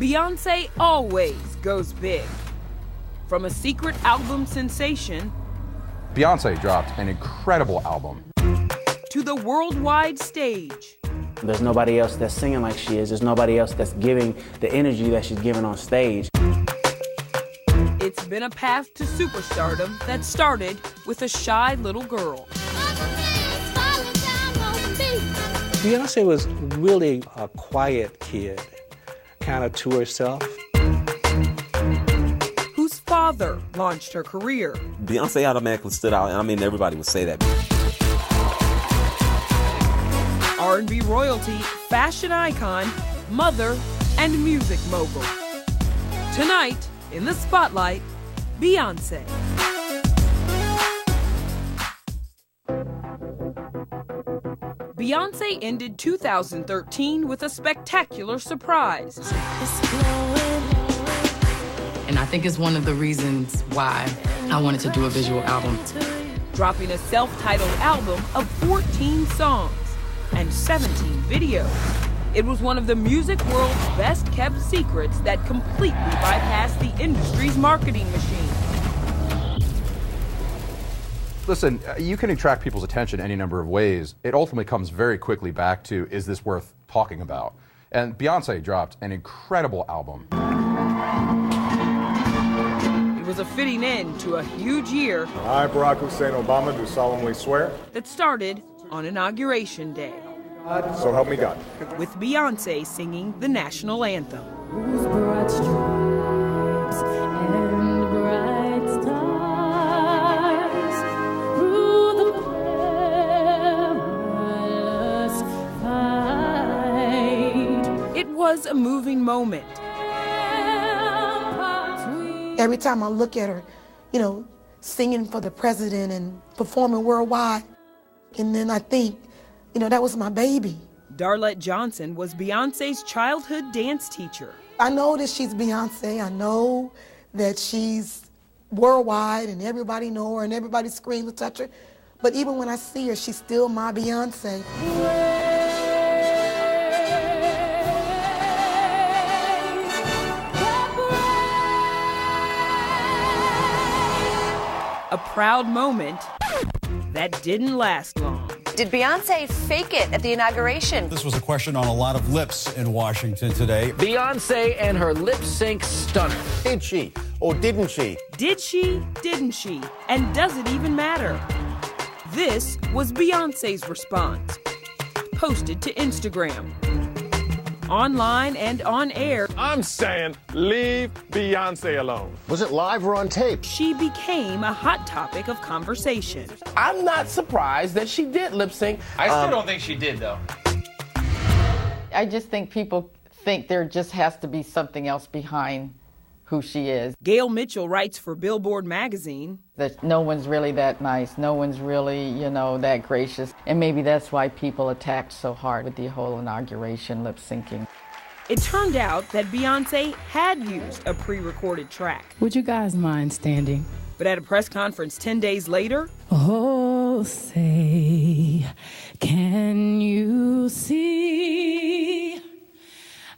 Beyoncé always goes big. From a secret album sensation, Beyoncé dropped an incredible album, to the worldwide stage. There's nobody else that's singing like she is. There's nobody else that's giving the energy that she's giving on stage. It's been a path to superstardom that started with a shy little girl. Beyoncé was really a quiet kid, kind of to herself. Whose father launched her career. Beyoncé automatically stood out, and I mean, everybody would say that. R&B royalty, fashion icon, mother, and music mogul. Tonight, in the spotlight, Beyoncé. Beyoncé ended 2013 with a spectacular surprise. And I think it's one of the reasons why I wanted to do a visual album. Dropping a self-titled album of 14 songs and 17 videos. It was one of the music world's best-kept secrets that completely bypassed the industry's marketing machine. Listen, you can attract people's attention any number of ways. It ultimately comes very quickly back to, is this worth talking about? And Beyoncé dropped an incredible album. It was a fitting end to a huge year. I, Barack Hussein Obama, do solemnly swear That started on Inauguration Day. So help me God. With Beyoncé singing the national anthem. It was a moving moment. Every time I look at her, singing for the president and performing worldwide, and then I think, that was my baby. Darlette Johnson was Beyoncé's childhood dance teacher. I know that she's Beyoncé. I know that she's worldwide and everybody know her and everybody screams and touch her. But even when I see her, she's still my Beyoncé. A proud moment that didn't last long. Did Beyoncé fake it at the inauguration? This was a question on a lot of lips in Washington today. Beyoncé and her lip sync stunner. Did she or didn't she? Did she, didn't she? And does it even matter? This was Beyoncé's response, posted to Instagram. Online and on air. I'm saying leave Beyoncé alone. Was it live or on tape? She became a hot topic of conversation. I'm not surprised that she did lip sync. I still don't think she did, though. I just think people think there just has to be something else behind who she is. Gail Mitchell writes for Billboard magazine. That no one's really that nice, no one's really, that gracious. And maybe that's why people attacked so hard with the whole inauguration lip syncing. It turned out that Beyoncé had used a pre-recorded track. Would you guys mind standing? But at a press conference 10 days later, oh, say, can you see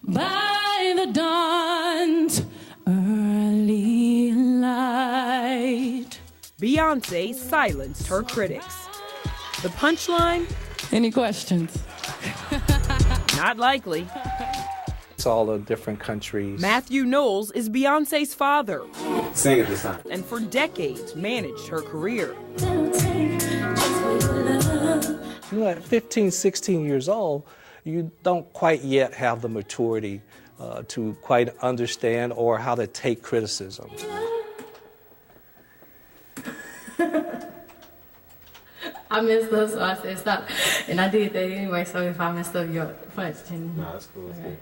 by the dawn's early light? Beyoncé silenced her critics. The punchline? Any questions? Not likely. It's all the different countries. Matthew Knowles is Beyoncé's father. Sing it this time. And for decades managed her career. At 15, 16 years old, you don't quite yet have the maturity to quite understand or how to take criticism. I messed up, so I said stop. And I did that anyway, so if I messed up your question. No, that's cool. Okay.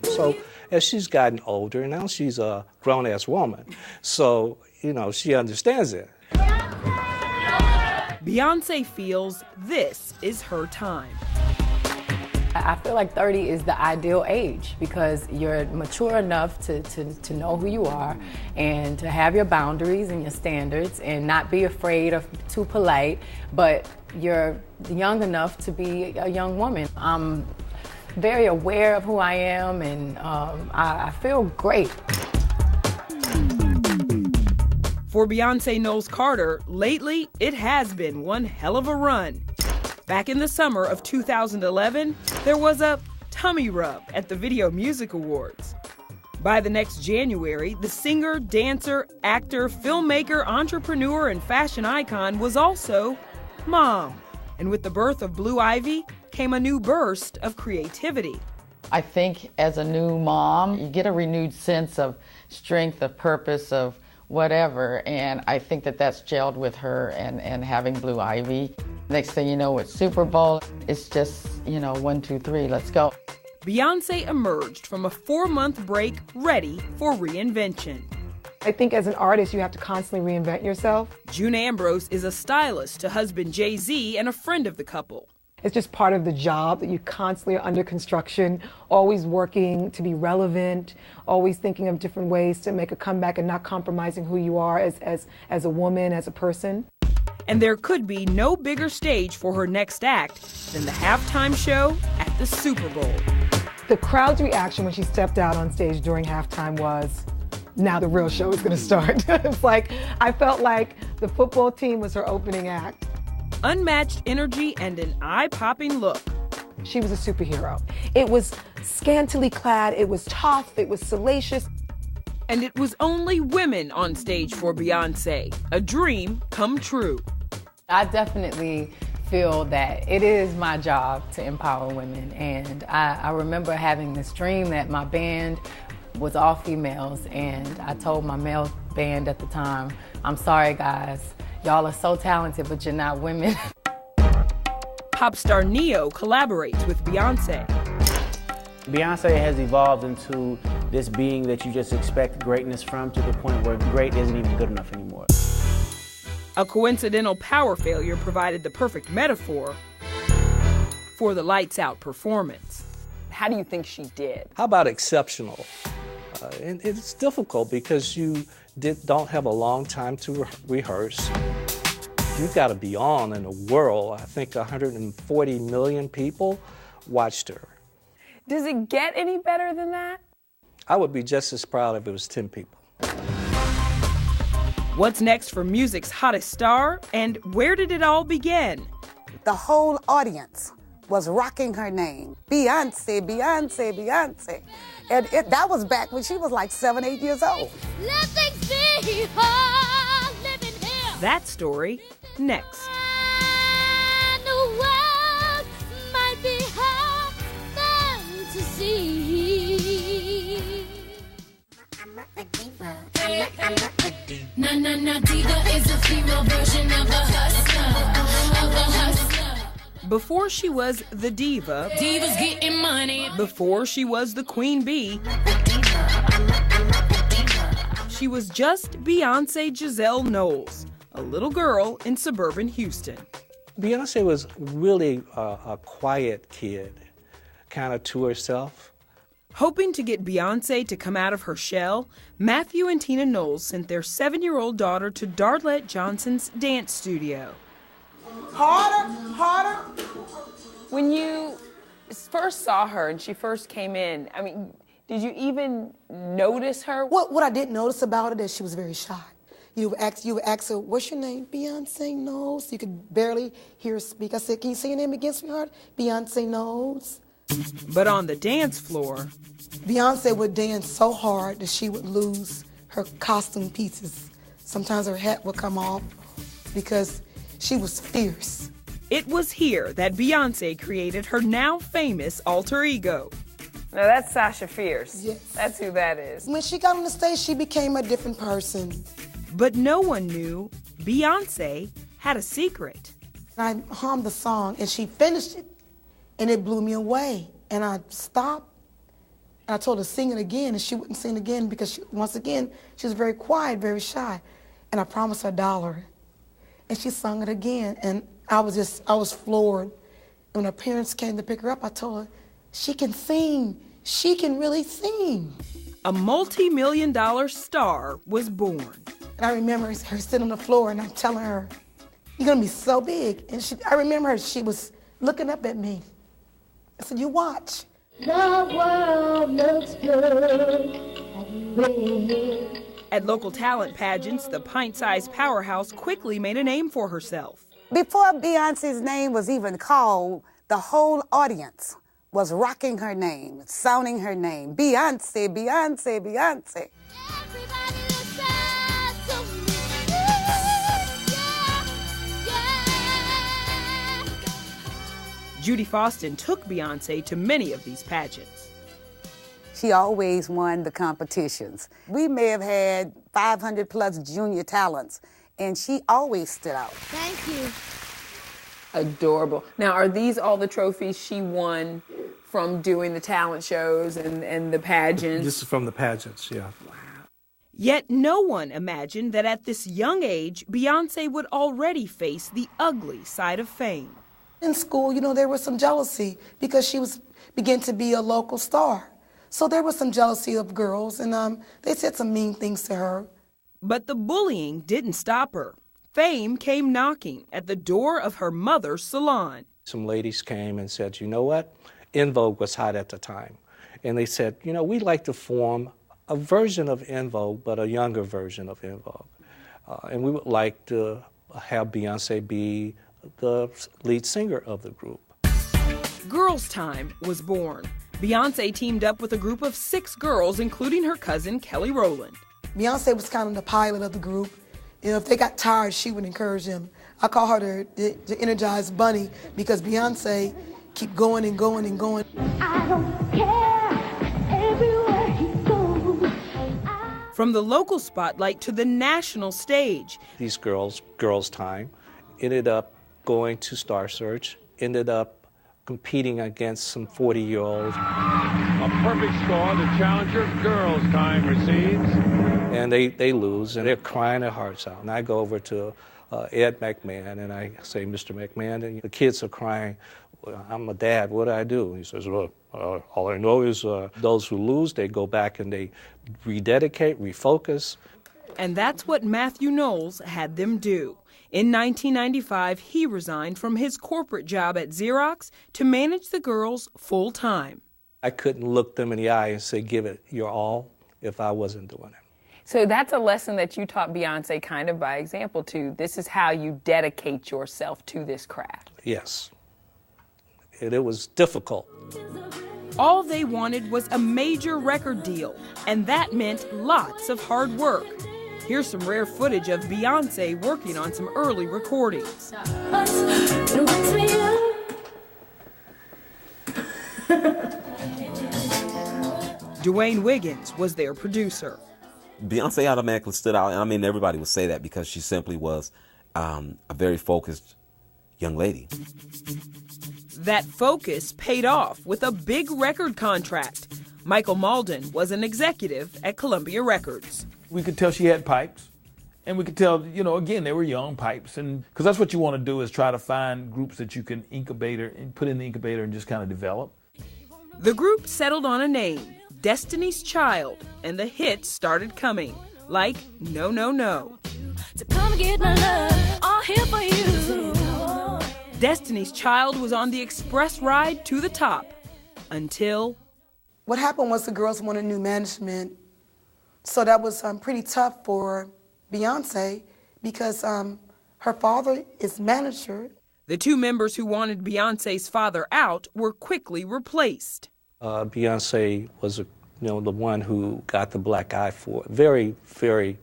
So as she's gotten older, now she's a grown-ass woman. So, she understands it. Beyoncé feels this is her time. I feel like 30 is the ideal age because you're mature enough to know who you are and to have your boundaries and your standards and not be afraid of too polite, but you're young enough to be a young woman. I'm very aware of who I am, and I feel great. For Beyonce Knowles Carter, lately it has been one hell of a run. Back in the summer of 2011, there was a tummy rub at the Video Music Awards. By the next January, the singer, dancer, actor, filmmaker, entrepreneur, and fashion icon was also mom. And with the birth of Blue Ivy came a new burst of creativity. I think as a new mom, you get a renewed sense of strength, of purpose, of whatever, and I think that that's gelled with her and having Blue Ivy. Next thing you know, it's Super Bowl. It's just, 1, 2, 3, let's go. Beyonce emerged from a 4-month break ready for reinvention. I think as an artist, you have to constantly reinvent yourself. June Ambrose is a stylist to husband Jay-Z and a friend of the couple. It's just part of the job that you constantly are under construction, always working to be relevant, always thinking of different ways to make a comeback and not compromising who you are as a woman, as a person. And there could be no bigger stage for her next act than the halftime show at the Super Bowl. The crowd's reaction when she stepped out on stage during halftime was, now the real show is going to start. It's like, I felt like the football team was her opening act. Unmatched energy and an eye-popping look. She was a superhero. It was scantily clad, it was tough, it was salacious. And it was only women on stage for Beyonce, a dream come true. I definitely feel that it is my job to empower women. And I remember having this dream that my band was all females, and I told my male band at the time, I'm sorry guys, y'all are so talented, but you're not women. Pop star Neo collaborates with Beyonce. Beyonce has evolved into this being that you just expect greatness from, to the point where great isn't even good enough anymore. A coincidental power failure provided the perfect metaphor for the lights out performance. How do you think she did? How about exceptional? And it's difficult because you don't have a long time to rehearse. You've got to be on in the world. I think 140 million people watched her. Does it get any better than that? I would be just as proud if it was 10 people. What's next for music's hottest star, and where did it all begin? The whole audience was rocking her name. Beyonce, Beyonce, Beyonce. And that was back when she was like 7, 8 years old. That story next. Na na na, diva is a female version of a hustler, Before she was the diva, divas getting money. Before she was the queen bee, she was just Beyonce Giselle Knowles, a little girl in suburban Houston. Beyonce was really a quiet kid, kind of to herself. Hoping to get Beyonce to come out of her shell, Matthew and Tina Knowles sent their 7-year-old daughter to Darlette Johnson's dance studio. Harder, harder. When you first saw her and she first came in, I mean, did you even notice her? What I didn't notice about her is she was very shy. You would ask her, what's your name? Beyonce Knowles. You could barely hear her speak. I said, can you say your name again, sweetheart? Beyonce Knowles. But on the dance floor, Beyonce would dance so hard that she would lose her costume pieces. Sometimes her hat would come off because she was fierce. It was here that Beyonce created her now famous alter ego. Now that's Sasha Fierce. Yes. That's who that is. When she got on the stage, she became a different person. But no one knew Beyonce had a secret. I hummed the song and she finished it. And it blew me away. And I stopped. And I told her to sing it again, and she wouldn't sing again because, once again, she was very quiet, very shy. And I promised her $1. And she sung it again. And I was floored. When her parents came to pick her up, I told her, she can sing. She can really sing. A multi-million-dollar star was born. And I remember her sitting on the floor, and I'm telling her, you're going to be so big. And I remember she was looking up at me. I said, you watch. The world looks good. At local talent pageants, the pint-sized powerhouse quickly made a name for herself. Before Beyonce's name was even called, the whole audience was rocking her name, sounding her name. Beyonce, Beyonce, Beyonce. Judy Faustin took Beyonce to many of these pageants. She always won the competitions. We may have had 500 plus junior talents, and she always stood out. Thank you. Adorable. Now, are these all the trophies she won from doing the talent shows and the pageants? This is from the pageants, yeah. Yet no one imagined that at this young age, Beyonce would already face the ugly side of fame. In school, you know, there was some jealousy because she began to be a local star. So there was some jealousy of girls, and they said some mean things to her. But the bullying didn't stop her. Fame came knocking at the door of her mother's salon. Some ladies came and said, you know what? En Vogue was hot at the time. And they said, you know, we'd like to form a version of En Vogue, but a younger version of En Vogue. And we would like to have Beyonce be the lead singer of the group. Girls' Time was born. Beyonce teamed up with a group of 6 girls, including her cousin, Kelly Rowland. Beyonce was kind of the pilot of the group. You know, if they got tired, she would encourage them. I call her the energized bunny because Beyonce keep going and going and going. I don't care everywhere he goes. From the local spotlight to the national stage. These Girls' Time, ended up going to Star Search, ended up competing against some 40-year-olds. A perfect score. The challenger, Girls' Time, receives. And they lose, and they're crying their hearts out. And I go over to Ed McMahon, and I say, Mr. McMahon, and the kids are crying, well, I'm a dad, what do I do? He says, well, all I know is those who lose, they go back and they rededicate, refocus. And that's what Matthew Knowles had them do. In 1995, he resigned from his corporate job at Xerox to manage the girls full-time. I couldn't look them in the eye and say, give it your all, if I wasn't doing it. So that's a lesson that you taught Beyonce kind of by example too. This is how you dedicate yourself to this craft. Yes. It was difficult. All they wanted was a major record deal, and that meant lots of hard work. Here's some rare footage of Beyonce working on some early recordings. Dwayne Wiggins was their producer. Beyonce automatically stood out, and I mean, everybody would say that because she simply was a very focused young lady. That focus paid off with a big record contract. Michael Malden was an executive at Columbia Records. We could tell she had pipes, and we could tell, you know, again, they were young pipes, and because that's what you want to do is try to find groups that you can incubate and put in the incubator and just kind of develop. The group settled on a name, Destiny's Child, and the hits started coming, like No, No, No. To come get my love, all here for you. Destiny's Child was on the express ride to the top, until... What happened was the girls wanted new management, so that was pretty tough for Beyonce because her father is manager. The 2 members who wanted Beyonce's father out were quickly replaced. Beyonce was, the one who got the black eye for it, very, very,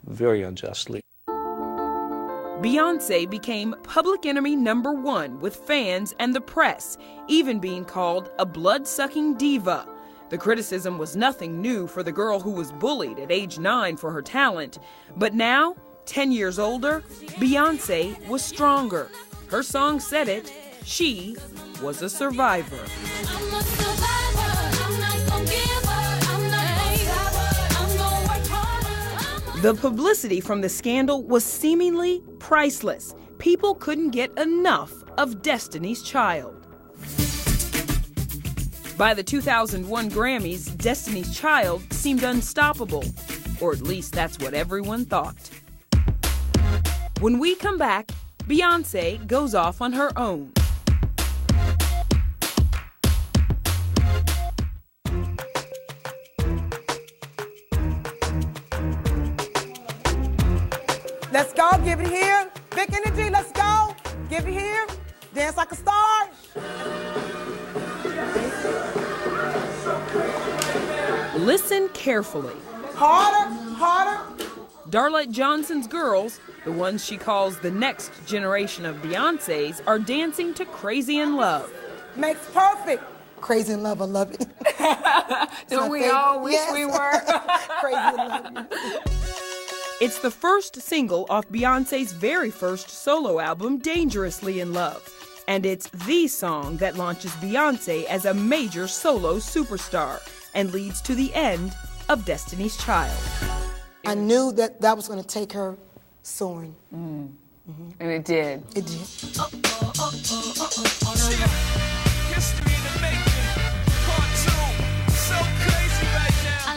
very unjustly. Beyonce became public enemy #1 with fans and the press, even being called a blood-sucking diva. The criticism was nothing new for the girl who was bullied at age 9 for her talent. But now, 10 years older, Beyonce was stronger. Her song said it. She was a survivor. I'm a survivor. I'm not gonna give up. I'm gonna work harder. The publicity from the scandal was seemingly priceless. People couldn't get enough of Destiny's Child. By the 2001 Grammys, Destiny's Child seemed unstoppable, or at least that's what everyone thought. When we come back, Beyonce goes off on her own. Give it here. Big energy, let's go. Give it here. Dance like a star. Listen carefully. Harder, harder. Darlette Johnson's girls, the ones she calls the next generation of Beyoncés, are dancing to Crazy in Love. Makes perfect. Crazy in Love, I love it. Don't we all wish we were? Crazy in Love. It's the first single off Beyoncé's very first solo album, Dangerously in Love. And it's the song that launches Beyoncé as a major solo superstar and leads to the end of Destiny's Child. I knew that was going to take her soaring. And it did. It did.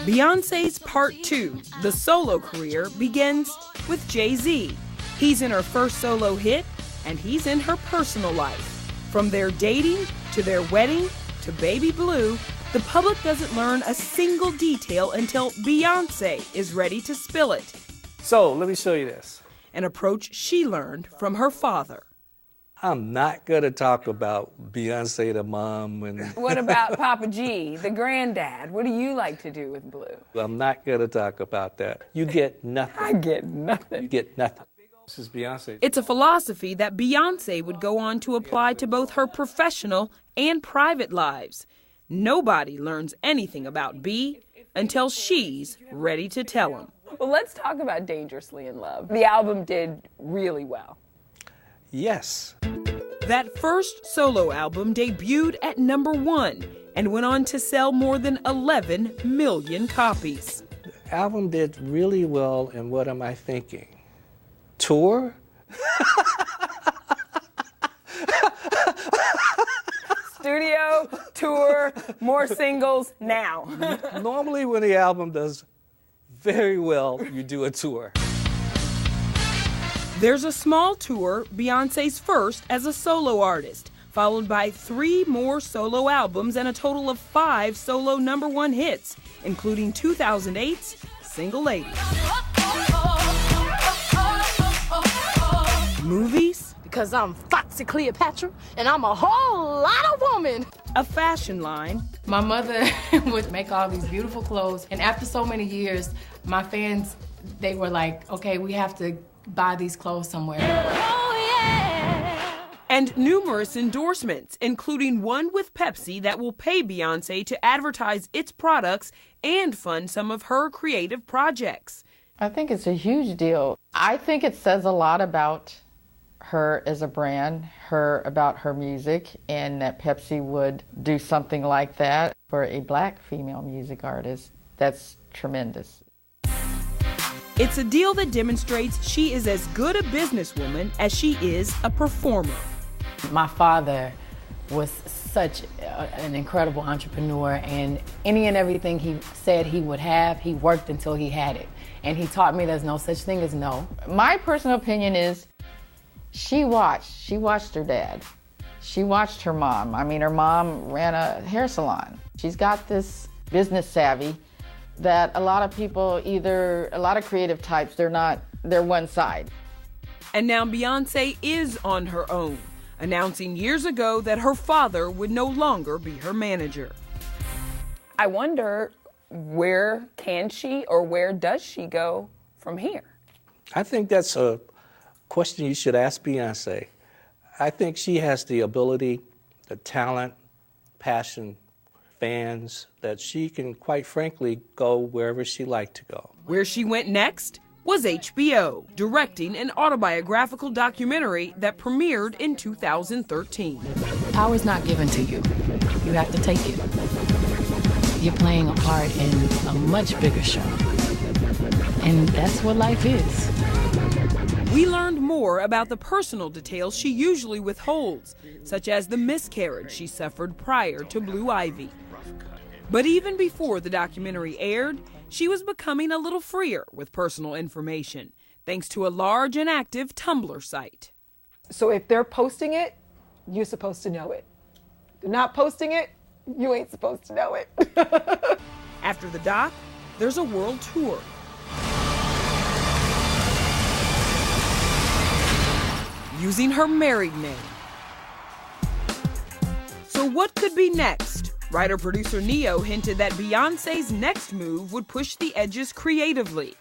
Beyoncé's Part 2, the solo career, begins with Jay-Z. He's in her first solo hit, and he's in her personal life. From their dating, to their wedding, to Baby Blue, the public doesn't learn a single detail until Beyoncé is ready to spill it. So, let me show you this. An approach she learned from her father. I'm not going to talk about Beyonce, the mom, and What about Papa G, the granddad? What do you like to do with Blue? I'm not going to talk about that. You get nothing. I get nothing. You get nothing. This is Beyonce. It's a philosophy that Beyoncé would go on to apply to both her professional and private lives. Nobody learns anything about B until she's ready to tell them. Well, let's talk about Dangerously in Love. The album did really well. Yes. That first solo album debuted at #1 and went on to sell more than 11 million copies. The album did really well, and what am I thinking? Tour? Studio, tour, more singles now. Normally when the album does very well, you do a tour. There's a small tour, Beyoncé's first as a solo artist, followed by 3 more solo albums and a total of 5 solo #1 hits, including 2008's Single Lady. Movies? Because I'm Foxy Cleopatra and I'm a whole lot of woman. A fashion line. My mother would make all these beautiful clothes, and after so many years, my fans, they were like, okay, we have to buy these clothes somewhere. And numerous endorsements, including one with Pepsi that will pay Beyoncé to advertise its products and fund some of her creative projects. I think it's a huge deal. I think it says a lot about her as a brand, about her music, and that Pepsi would do something like that for a black female music artist. That's tremendous. It's a deal that demonstrates she is as good a businesswoman as she is a performer. My father was such an incredible entrepreneur, and any and everything he said he would have, he worked until he had it. And he taught me there's no such thing as no. My personal opinion is she watched her dad. She watched her mom. I mean, her mom ran a hair salon. She's got this business savvy that a lot of people, a lot of creative types, they're one side. And now Beyoncé is on her own, announcing years ago that her father would no longer be her manager. I wonder, where can she or where does she go from here? I think that's a question you should ask Beyonce. I think she has the ability, the talent, passion, fans, that she can, quite frankly, go wherever she liked to go. Where she went next was HBO, directing an autobiographical documentary that premiered in 2013. Power's not given to you. You have to take it. You're playing a part in a much bigger show. And that's what life is. We learned more about the personal details she usually withholds, such as the miscarriage she suffered prior to Blue Ivy. But even before the documentary aired, she was becoming a little freer with personal information, thanks to a large and active Tumblr site. So if they're posting it, you're supposed to know it. They're not posting it, you ain't supposed to know it. After the doc, there's a world tour. using her married name. So what could be next? Writer-producer Neo hinted that Beyonce's next move would push the edges creatively.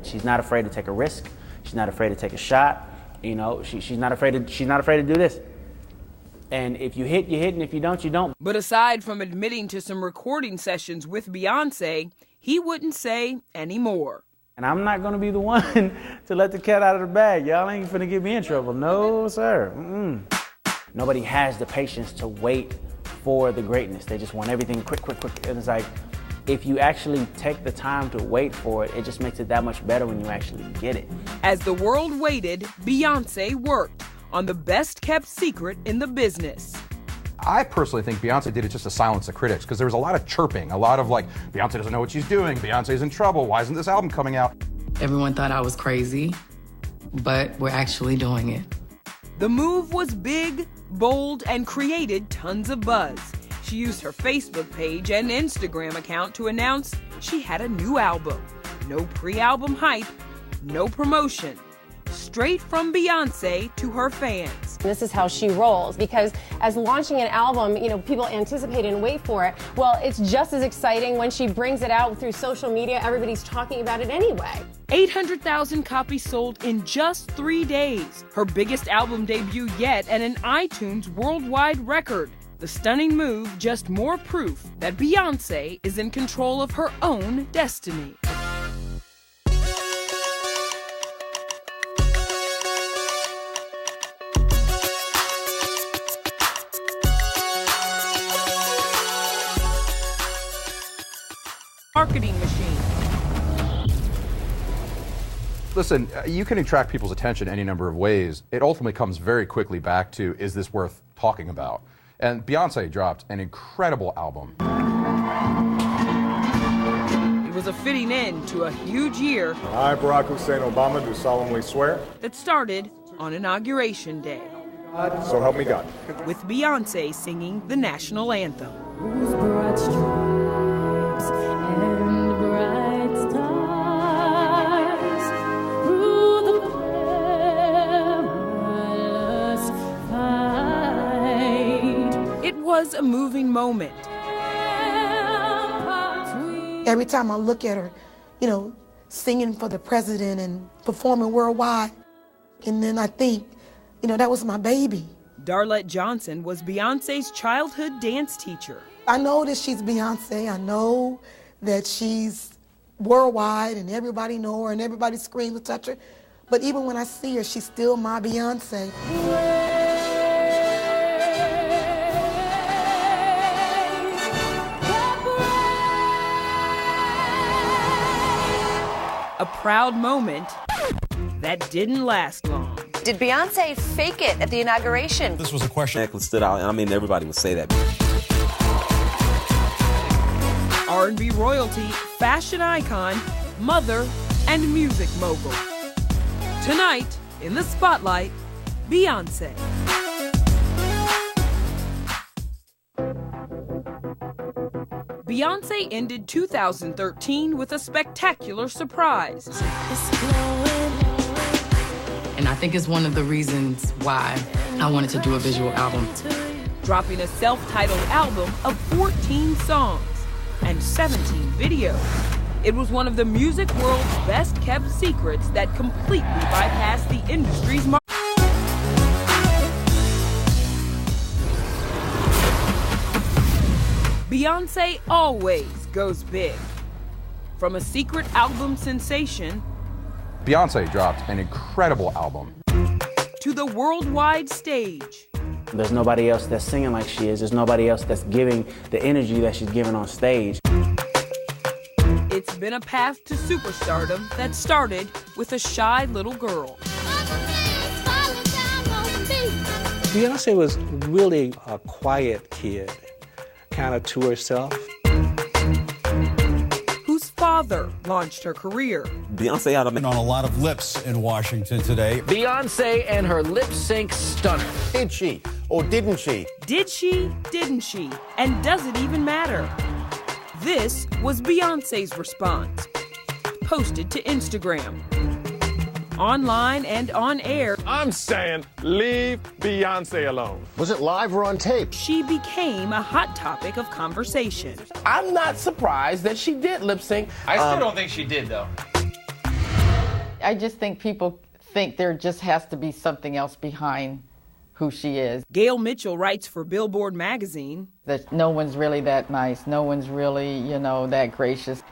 She's not afraid to take a risk. She's not afraid to take a shot. You know, she's not afraid to do this. And if you hit, you hit, and if you don't, you don't. But aside from admitting to some recording sessions with Beyonce, he wouldn't say any more. And I'm not going to be the one to let the cat out of the bag. Y'all ain't finna get me in trouble. No, sir. Nobody has the patience to wait for the greatness. They just want everything quick, quick, quick. And it's like, if you actually take the time to wait for it, it just makes it that much better when you actually get it. As the world waited, Beyonce worked on the best-kept secret in the business. I personally think Beyonce did it just to silence the critics, because there was a lot of chirping, a lot of like, Beyonce doesn't know what she's doing, Beyonce's in trouble, why isn't this album coming out? Everyone thought I was crazy, but we're actually doing it. The move was big, bold, and created tons of buzz. She used her Facebook page and Instagram account to announce she had a new album. No pre-album hype, no promotion. Straight from Beyonce to her fans. This is how she rolls, because as launching an album, you know, people anticipate and wait for it. Well, it's just as exciting when she brings it out through social media. Everybody's talking about it anyway. 800,000 copies sold in just 3 days. Her biggest album debut yet and an iTunes worldwide record. The stunning move, just more proof that Beyonce is in control of her own destiny. Marketing machine. Listen, you can attract people's attention any number of ways. It ultimately comes very quickly back to, is this worth talking about? And Beyonce dropped an incredible album. It was a fitting end to a huge year. I, Barack Hussein Obama, do solemnly swear. That started on Inauguration Day. So help me God. With Beyonce singing the national anthem. It was a moving moment. Every time I look at her, you know, singing for the president and performing worldwide, and then I think, you know, that was my baby. Darlette Johnson was Beyonce's childhood dance teacher. I know that she's Beyonce. I know that she's worldwide and everybody know her and everybody screams and touch her. But even when I see her, she's still my Beyonce. A proud moment that didn't last long. Did Beyonce fake it at the inauguration? This was a question. Necklace stood out, and I mean, everybody would say that. R&B royalty, fashion icon, mother, and music mogul. Tonight, in the spotlight, Beyonce. Beyonce ended 2013 with a spectacular surprise. And I think it's one of the reasons why I wanted to do a visual album. Dropping a self-titled album of 14 songs and 17 videos. It was one of the music world's best-kept secrets that completely bypassed the industry's market. Beyonce always goes big. From a secret album sensation Beyonce dropped an incredible album. to the worldwide stage. There's nobody else that's singing like she is. There's nobody else that's giving the energy that she's giving on stage. It's been a path to superstardom that started with a shy little girl. Beyonce was really a quiet kid, kind of to herself. Whose father launched her career. Beyonce out of On a lot of lips in Washington today. Beyonce and her lip sync stunner. Did she or didn't she? Did she, didn't she, and does it even matter? This was Beyonce's response, posted to Instagram. online and on air. I'm saying leave Beyonce alone. Was it live or on tape? She became a hot topic of conversation. I'm not surprised that she did lip sync. I still don't think she did, though. I just think people think there just has to be something else behind who she is. Gail Mitchell writes for Billboard magazine. That no one's really that nice. No one's really, that gracious.